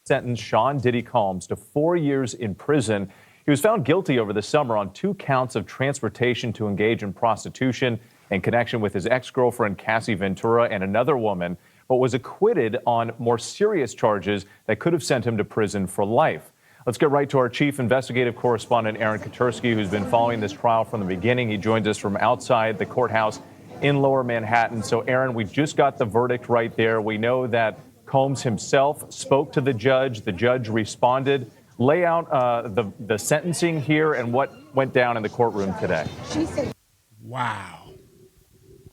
sentenced Sean Diddy Combs to 4 years in prison. He was found guilty over the summer on 2 counts of transportation to engage in prostitution in connection with his ex-girlfriend Cassie Ventura and another woman, but was acquitted on more serious charges that could have sent him to prison for life. Let's get right to our chief investigative correspondent, Aaron Katersky, who's been following this trial from the beginning. He joins us from outside the courthouse in Lower Manhattan. So, Aaron, we just got the verdict right there. We know that Combs himself spoke to the judge. The judge responded. Lay out the sentencing here and what went down in the courtroom today. Wow.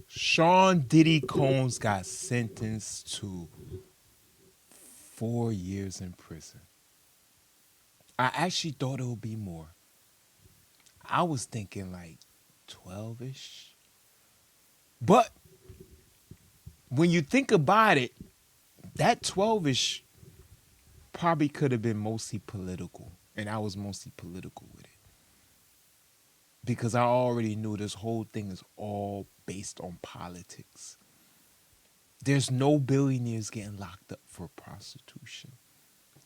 Sean Diddy Combs got sentenced to 4 years in prison. I actually thought it would be more. I was thinking like 12-ish. But when you think about it, that 12-ish probably could have been mostly political. And I was mostly political with it. Because I already knew this whole thing is all based on politics. There's no billionaires getting locked up for prostitution.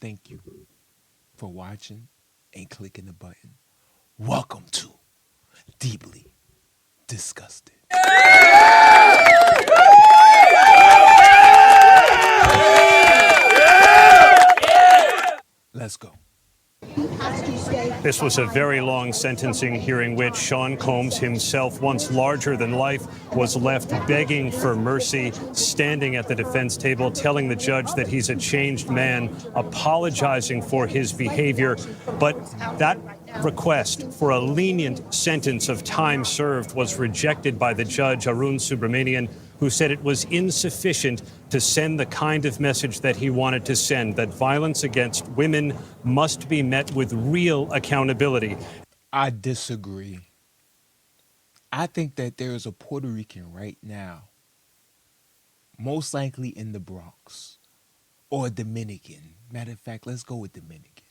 Thank you for watching and clicking the button. Welcome to Deeply Disgusted. Let's go. This was a very long sentencing hearing, which Sean Combs himself, once larger than life, was left begging for mercy, standing at the defense table, telling the judge that he's a changed man, apologizing for his behavior. But that request for a lenient sentence of time served was rejected by the judge, Arun Subramanian, who said it was insufficient to send the kind of message that he wanted to send, that violence against women must be met with real accountability. I disagree. I think that there is a Puerto Rican right now, most likely in the Bronx, or a Dominican. Matter of fact, let's go with Dominican.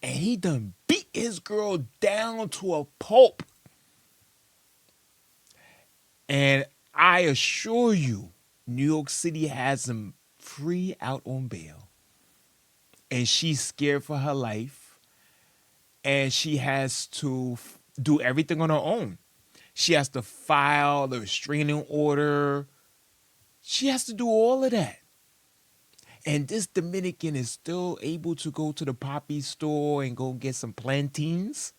And he done beat his girl down to a pulp. And I assure you, New York City has him free out on bail. And she's scared for her life. And she has to do everything on her own. She has to file the restraining order. She has to do all of that. And this Dominican is still able to go to the poppy store and go get some plantains.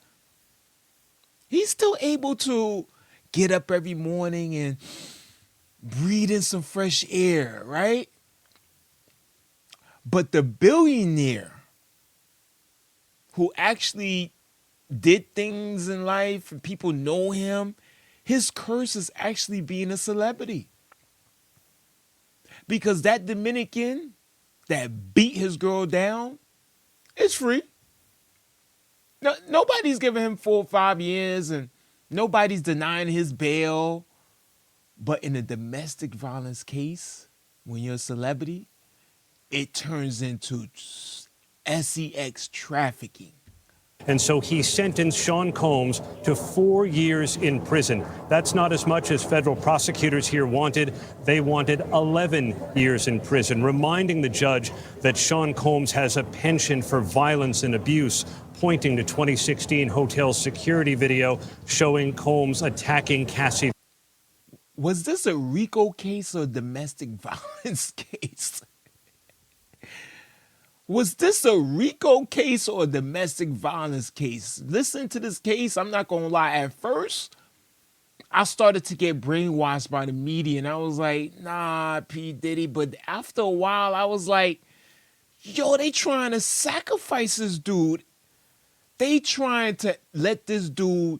He's still able to get up every morning and breathe in some fresh air, right? But the billionaire who actually did things in life and people know him, his curse is actually being a celebrity. Because that Dominican that beat his girl down is free. No, nobody's giving him 4 or 5 years and nobody's denying his bail. But in a domestic violence case, when you're a celebrity, it turns into sex trafficking. And so he sentenced Sean Combs to 4 years in prison. That's not as much as federal prosecutors here wanted. They wanted 11 years in prison, reminding the judge that Sean Combs has a penchant for violence and abuse, pointing to 2016 hotel security video showing Combs attacking Cassie. Was this a RICO case or a domestic violence case? Was this a RICO case or a domestic violence case? Listen to this case. I'm not going to lie. At first, I started to get brainwashed by the media, and I was like, nah, P. Diddy. But after a while, I was like, yo, they trying to sacrifice this dude. They trying to let this dude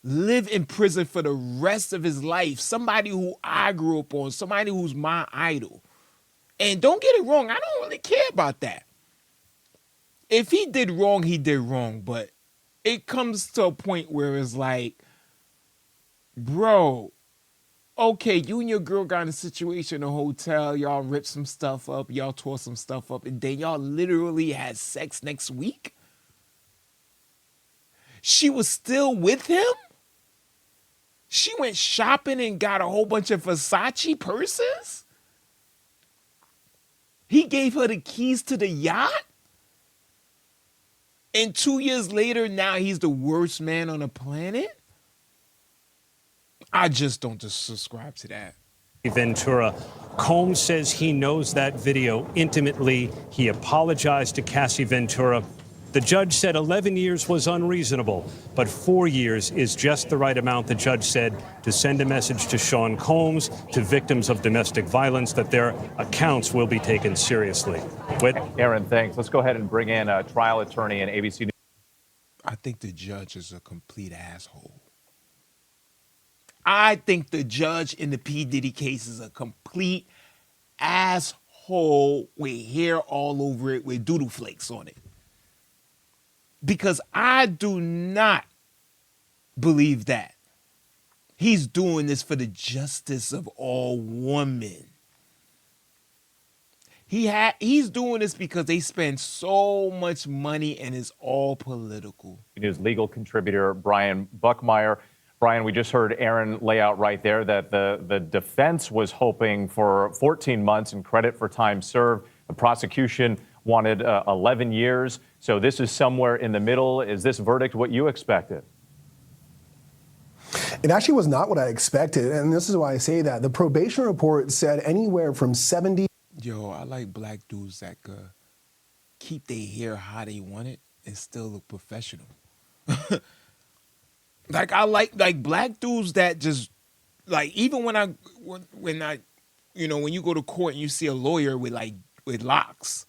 live in prison for the rest of his life. Somebody who I grew up on, somebody who's my idol. And don't get it wrong, I don't really care about that. If he did wrong, he did wrong. But it comes to a point where it's like, bro, okay, you and your girl got in a situation in a hotel. Y'all ripped some stuff up. Y'all tore some stuff up. And then y'all literally had sex next week. She was still with him? She went shopping and got a whole bunch of Versace purses? He gave her the keys to the yacht? And 2 years later, now he's the worst man on the planet? I just don't subscribe to that. Ventura. Combs says he knows that video intimately. He apologized to Cassie Ventura. The judge said 11 years was unreasonable, but 4 years is just the right amount, the judge said, to send a message to Sean Combs, to victims of domestic violence, that their accounts will be taken seriously. Whit? Aaron, thanks. Let's go ahead and bring in a trial attorney and ABC News. I think the judge is a complete asshole. I think the judge in the P. Diddy case is a complete asshole with hair all over it with doodle flakes on it. Because I do not believe that. He's doing this for the justice of all women. He's doing this because they spend so much money and it's all political. News legal contributor Brian Buckmeyer. Brian, we just heard Aaron lay out right there that the defense was hoping for 14 months in credit for time served. The prosecution wanted 11 years. So this is somewhere in the middle. Is this verdict what you expected? It actually was not what I expected, and this is why I say that. The probation report said anywhere from 70. Yo, I like black dudes that keep their hair how they want it and still look professional. Like I like black dudes that just like, even when I you know, when you go to court and you see a lawyer with locks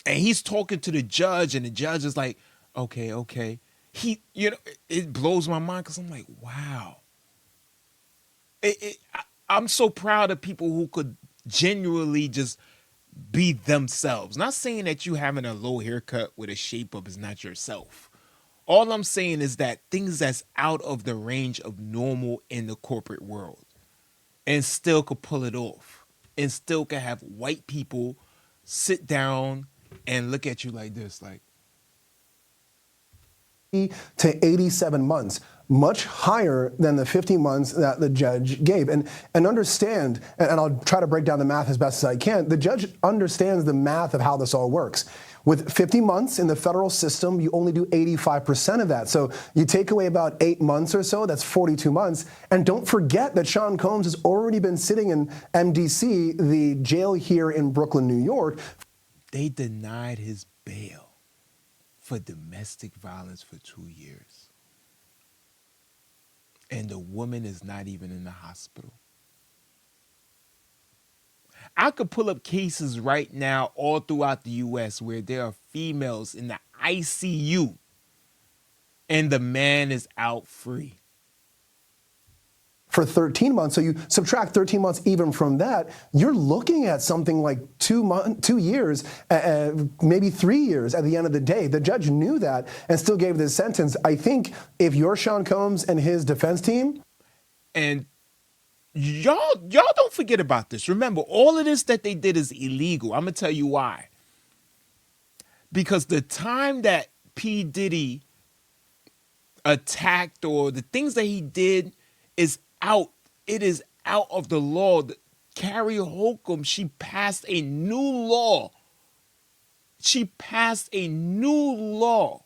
and he's talking to the judge and the judge is like, okay. It blows my mind because I'm like, wow. I'm so proud of people who could genuinely just be themselves. Not saying that you having a low haircut with a shape up is not yourself. All I'm saying is that things that's out of the range of normal in the corporate world and still could pull it off and still can have white people sit down and look at you like this, like, to 87 months, much higher than the 50 months that the judge gave. And understand, and I'll try to break down the math as best as I can, the judge understands the math of how this all works. With 50 months in the federal system, you only do 85% of that. So you take away about 8 months or so, that's 42 months. And don't forget that Sean Combs has already been sitting in MDC, the jail here in Brooklyn, New York. They denied his bail for domestic violence for 2 years. And the woman is not even in the hospital. I could pull up cases right now all throughout the U.S. where there are females in the ICU and the man is out free. For 13 months, so you subtract 13 months even from that, you're looking at something like 2 years, maybe 3 years at the end of the day. The judge knew that and still gave this sentence. I think if you're Sean Combs and his defense team. And y'all don't forget about this. Remember, all of this that they did is illegal. I'm going to tell you why. Because the time that P. Diddy attacked or the things that he did is out. It is out of the law. Carrie Holcomb, she passed a new law. She passed a new law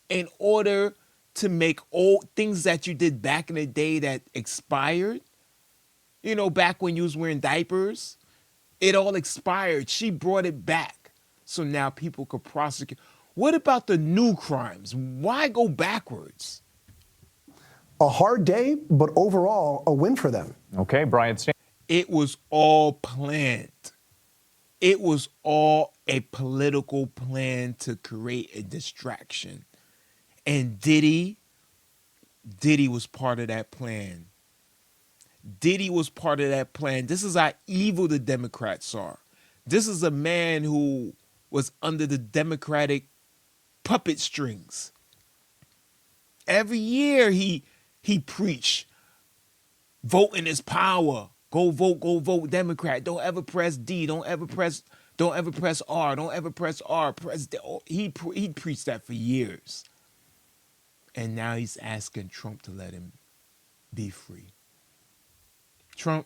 in order to make old things that you did back in the day that expired. You know, back when you was wearing diapers, it all expired. She brought it back. So now people could prosecute. What about the new crimes? Why go backwards? A hard day, but overall a win for them. Okay, Brian. It was all planned. It was all a political plan to create a distraction. And Diddy was part of that plan. Diddy was part of that plan. This is how evil the Democrats are. This is a man who was under the Democratic puppet strings. Every year he preached, voting is power. Go vote Democrat. Don't ever press D. Don't ever press R. Don't ever press R. He preached that for years. And now he's asking Trump to let him be free. Trump,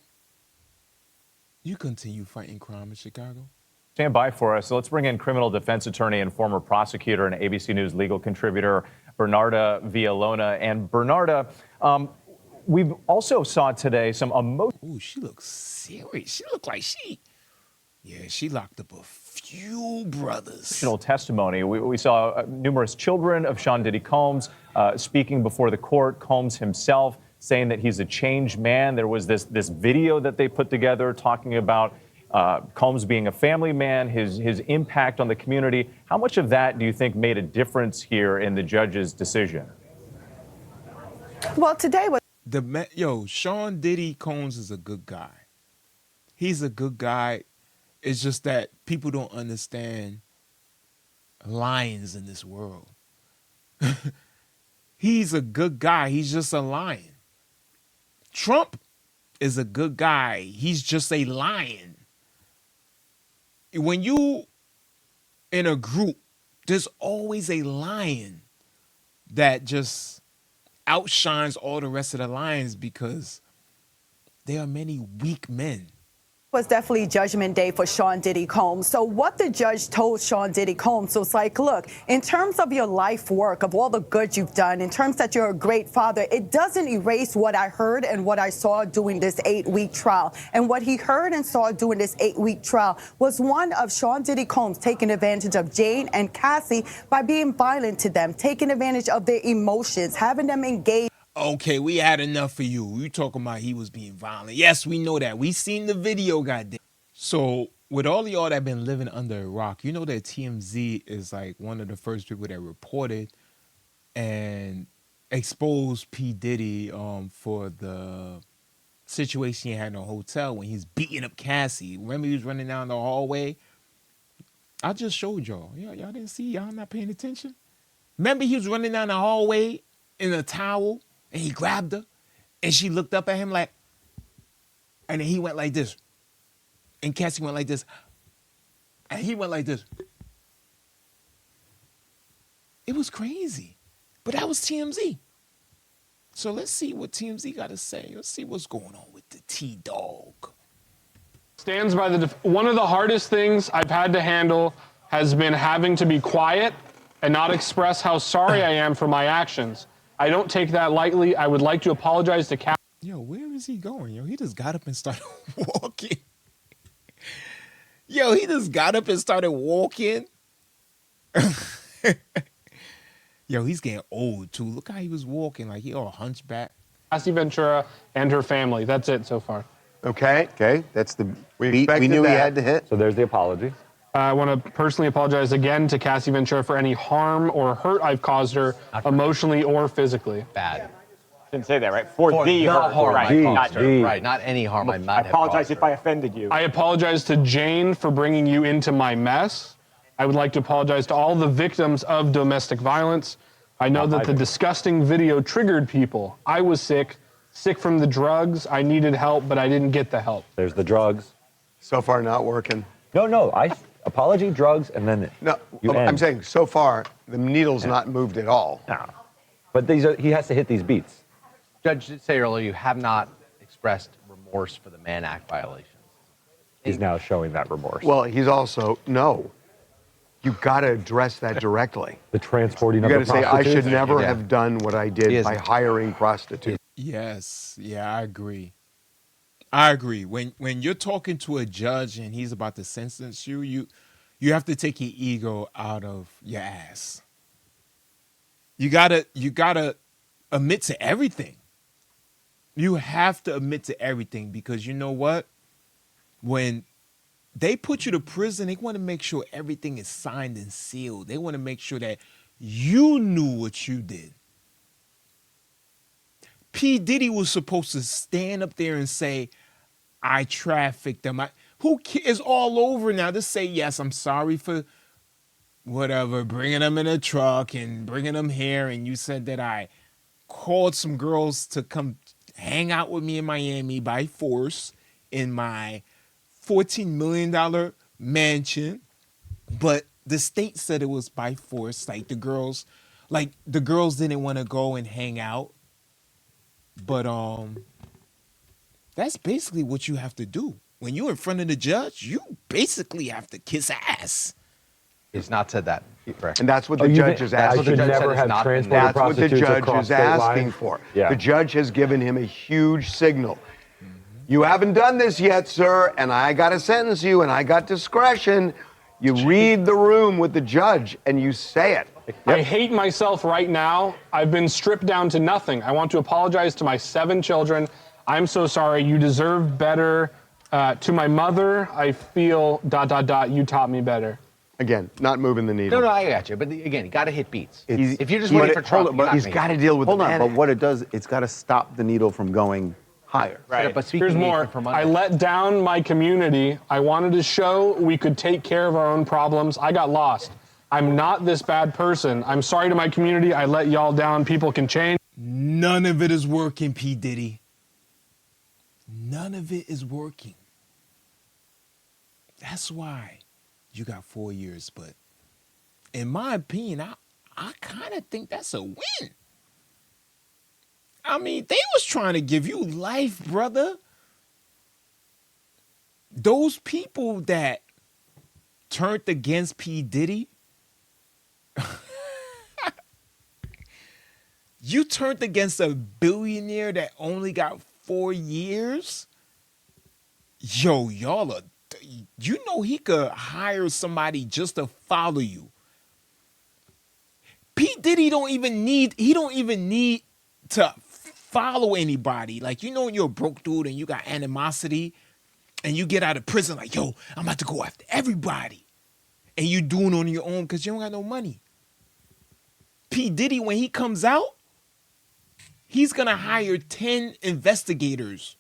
You continue fighting crime in Chicago. Stand by for us. So let's bring in criminal defense attorney and former prosecutor and ABC News legal contributor Bernarda Villalona. And Bernarda, we've also saw today some emotional. Ooh, she looks serious. She looked like she locked up a few brothers. Testimony. We saw numerous children of Sean Diddy Combs speaking before the court. Combs himself saying that he's a changed man. There was this video that they put together talking about Combs being a family man, his impact on the community. How much of that do you think made a difference here in the judge's decision? Well, today was Sean Diddy Combs is a good guy. He's a good guy. It's just that people don't understand lions in this world. He's a good guy. He's just a lion. Trump is a good guy. He's just a lion. When you in a group, there's always a lion that just outshines all the rest of the lions because there are many weak men. was definitely Judgment Day for Sean Diddy Combs. So what the judge told Sean Diddy Combs was like, look, in terms of your life work, of all the good you've done, in terms that you're a great father, it doesn't erase what I heard and what I saw during this 8-week trial. And what he heard and saw during this 8-week trial was one of Sean Diddy Combs taking advantage of Jane and Cassie by being violent to them, taking advantage of their emotions, having them engage. Okay, we had enough for you. You talking about he was being violent. Yes, we know that. We seen the video, goddamn. So, with all of y'all that been living under a rock, you know that TMZ is like one of the first people that reported and exposed P. Diddy for the situation he had in a hotel when he's beating up Cassie. Remember he was running down the hallway? I just showed y'all. Y'all didn't see? Y'all not paying attention? Remember he was running down the hallway in a towel? And he grabbed her, and she looked up at him like, and then he went like this. And Cassie went like this. And he went like this. It was crazy. But that was TMZ. So let's see what TMZ got to say. Let's see what's going on with the T-Dog. Stands by one of the hardest things I've had to handle has been having to be quiet and not express how sorry I am for my actions. I don't take that lightly. I would like to apologize to Cassie. Yo, where is he going? Yo, he just got up and started walking. Yo, he just got up and started walking. Yo, he's getting old, too. Look how he was walking, like he all hunchback. Cassie Ventura and her family. That's it so far. Okay. Okay, that's the We beat we expected knew he that. had to hit. So there's the apology. I want to personally apologize again to Cassie Ventura for any harm or hurt I've caused her emotionally or physically. Bad. Didn't say that, right? For the not harm, right? G, Not, G. right, not any harm I might I have apologize caused if her. I offended you. I apologize to Jane for bringing you into my mess. I would like to apologize to all the victims of domestic violence. I know that the disgusting video triggered people. I was sick from the drugs. I needed help, but I didn't get the help. There's the drugs. So far, not working. No, apology, drugs, and then No, you I'm end. saying so far, the needle's not moved at all. No. But he has to hit these beats. Judge did say earlier you have not expressed remorse for the Mann Act violations. He's now showing that remorse. Well, he's also, no. You got to address that directly. The transporting You of got the to say, I should prostitutes. never Yeah. have done what I He did is- by hiring prostitutes. Yes, yeah, I agree. I agree. When you're talking to a judge and he's about to sentence you, you have to take your ego out of your ass. You gotta admit to everything. You have to admit to everything because you know what? When they put you to prison, they want to make sure everything is signed and sealed. They want to make sure that you knew what you did. P. Diddy was supposed to stand up there and say, I trafficked them. Who cares? All over now. Just say, yes, I'm sorry for whatever, bringing them in a truck and bringing them here. And you said that I called some girls to come hang out with me in Miami by force in my $14 million mansion. But the state said it was by force. Like the girls didn't want to go and hang out. But that's basically what you have to do. when you're in front of the judge, you basically have to kiss ass. He's not said that. Correct. And that's what the judge is I asking. should judge said never it's have not been transported That's what the prostitutes judge across is state asking lines. for. Yeah. The judge has given him a huge signal. You haven't done this yet, sir, and I got to sentence you, and I got discretion. You read the room with the judge, and you say it. I hate myself right now. I've been stripped down to nothing. I want to apologize to my 7 children. I'm so sorry. You deserve better. To my mother, I feel ... You taught me better. Again, not moving the needle. No, I got you. But again, you got to hit beats. It's- If you're just but waiting it- for Trump, hold on, you're but not He's gonna got get to deal with Hold the on, man. but what it does, it's got to stop the needle from going higher. it. But speaking Here's more. from I let down my community. I wanted to show we could take care of our own problems. I got lost. I'm not this bad person. I'm sorry to my community. I let y'all down. People can change. None of it is working, P. Diddy. None of it is working. That's why you got 4 years, but in my opinion, I kind of think that's a win. I mean, they was trying to give you life, brother. Those people that turned against P. Diddy, you turned against a billionaire that only got 4 years? Yo, y'all are, you know he could hire somebody just to follow you. P. Diddy don't even need to follow anybody. Like, you know when you're a broke dude and you got animosity and you get out of prison like, yo, I'm about to go after everybody. And you doing it on your own because you don't got no money. P. Diddy, when he comes out, he's going to hire 10 investigators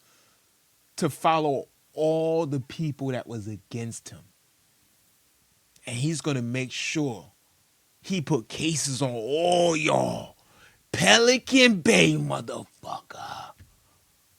to follow all the people that was against him. And he's going to make sure he put cases on all y'all. Pelican Bay, motherfucker.